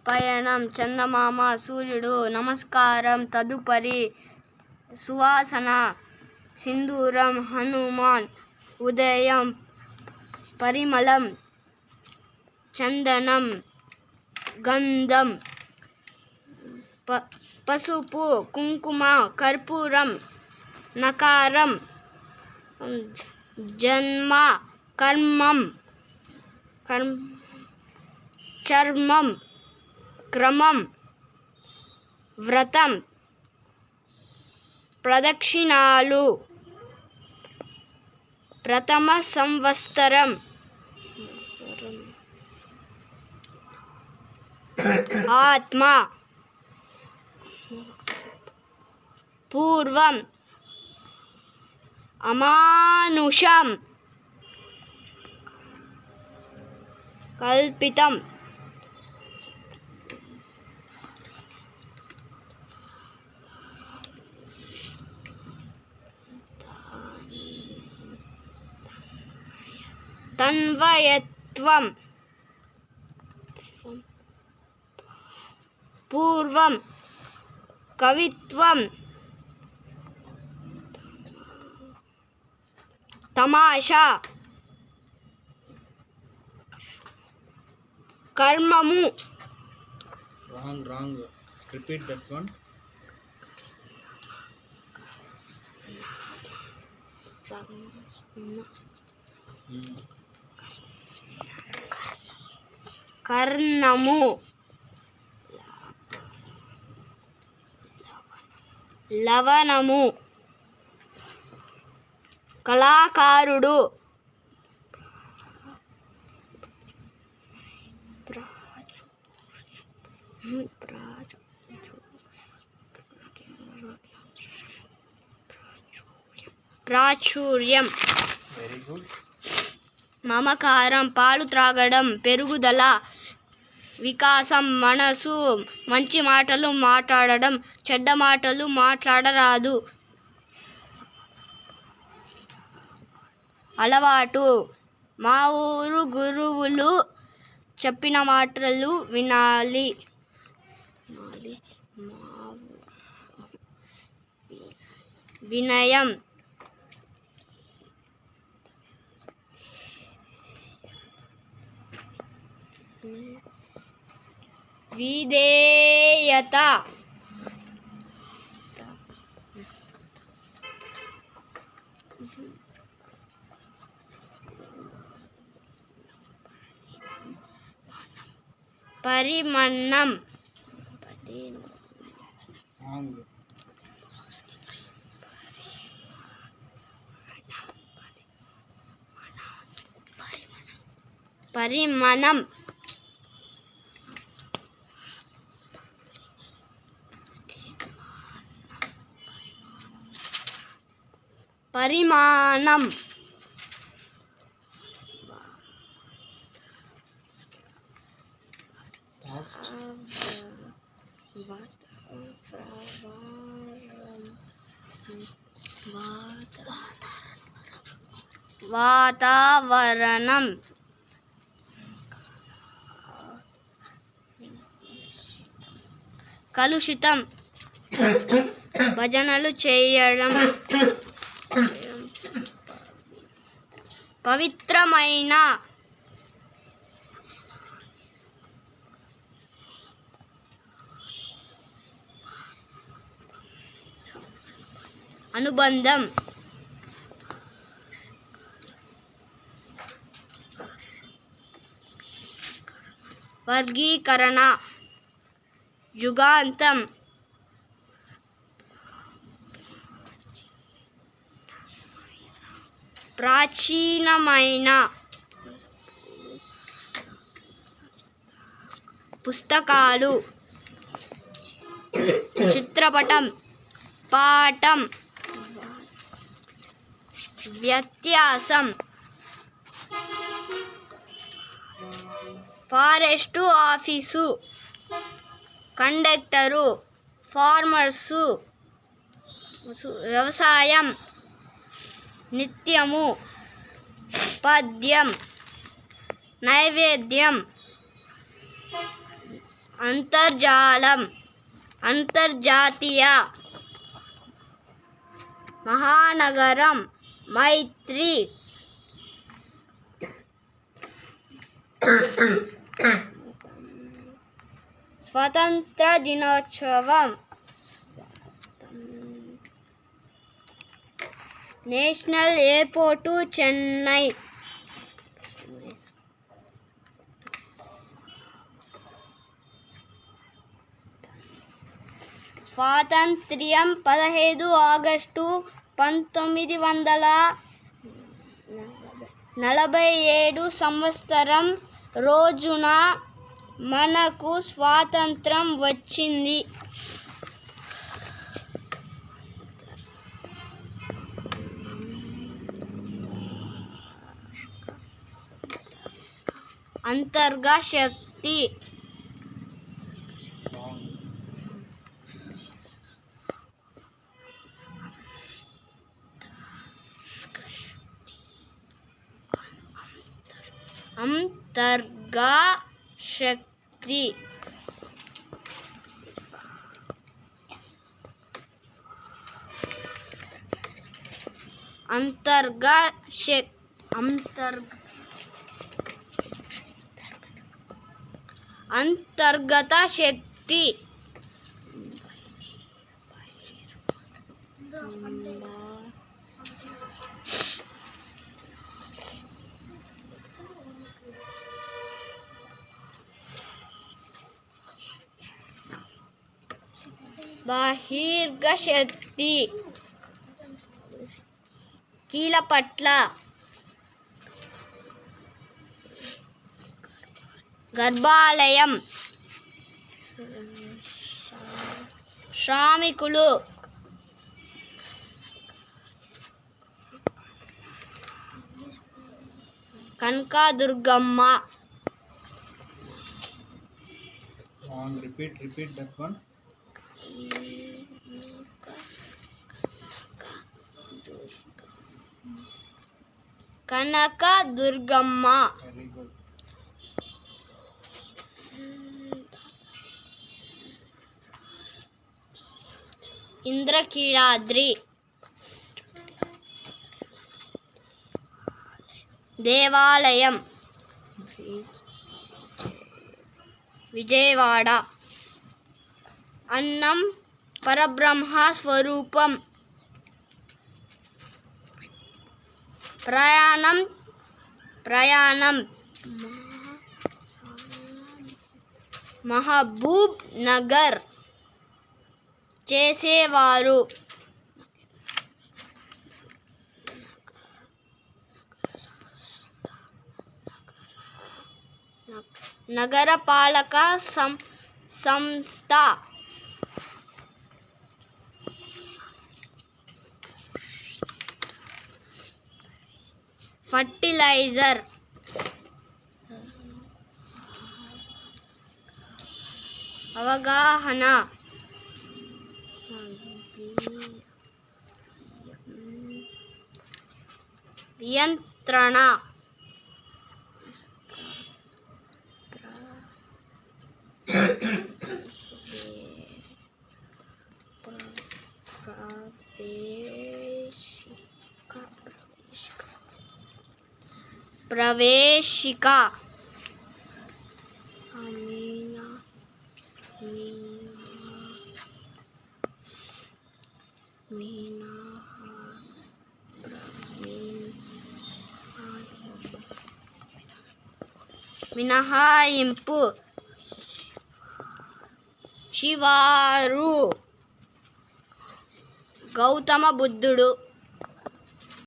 పయనం చందమామ సూర్యుడు నమస్కారం తదుపరి సువాసన సింధూరం హనుమాన్ ఉదయం పరిమళం చందనం గంధం పసుపు కుంకుమ కర్పూరం నకారం జన్మ కర్మం చర్మం క్రమం వ్రతం ప్రదక్షిణాలు ప్రథమ సంవత్సరం ఆత్మ పూర్వం అమానుషం కల్పితం తన్వయత్వం పూర్వం కవిత్వం తమాషా కర్మము wrong repeat that one కర్ణము లవణము కళాకారుడు ప్రాచుర్యం very good మమకారం పాలు త్రాగడం పెరుగుదల వికాసం మనసు మంచి మాటలు మాట్లాడడం చెడ్డ మాటలు మాట్లాడరాదు అలవాటు మా ఊరు గురువులు చెప్పిన మాటలు వినాలి వినయం విధేయత పరిమళం పరిమాణం పరిమాణం వాతావరణం కలుషితం భజనలు చేయడం పవిత్రమైన అనుబంధం వర్గీకరణ యుగాంతం ప్రాచీనమైన పుస్తకాలు చిత్రపటం పాఠం వ్యత్యాసం ఫారెస్టు ఆఫీసు కండక్టరు ఫార్మర్సు వ్యవసాయం నిత్యము పద్యం నైవేద్యం అంతర్జాలం అంతర్జాతీయ మహానగరం మైత్రి స్వతంత్ర దినోత్సవం నేషనల్ ఎయిర్పోర్టు చెన్నై స్వాతంత్ర్యం 15 ఆగస్టు 1947 సంవత్సరం రోజున మనకు స్వాతంత్రం వచ్చింది. అంతర్గత శక్తి Wrong. అంతర్గత శక్తి అంతర్గత శక్తి బహిర్గత శక్తి కీలపట్ల గర్భాలయం శ్రామికులు Kanakadurgamma Wrong. Repeat that one. Kanakadurgamma Very good. Indrakeeladri దేవాలయం విజయవాడ అన్నం పరబ్రహ్మ స్వరూపం ప్రయాణం మహబూబ్ నగర్ చేసేవారు నగరపాలక సంస్థ ఫర్టిలైజర్ అవగాహన నియంత్రణ ప్రవేశిక మినహాయింపు శివారు గౌతమ బుద్ధుడు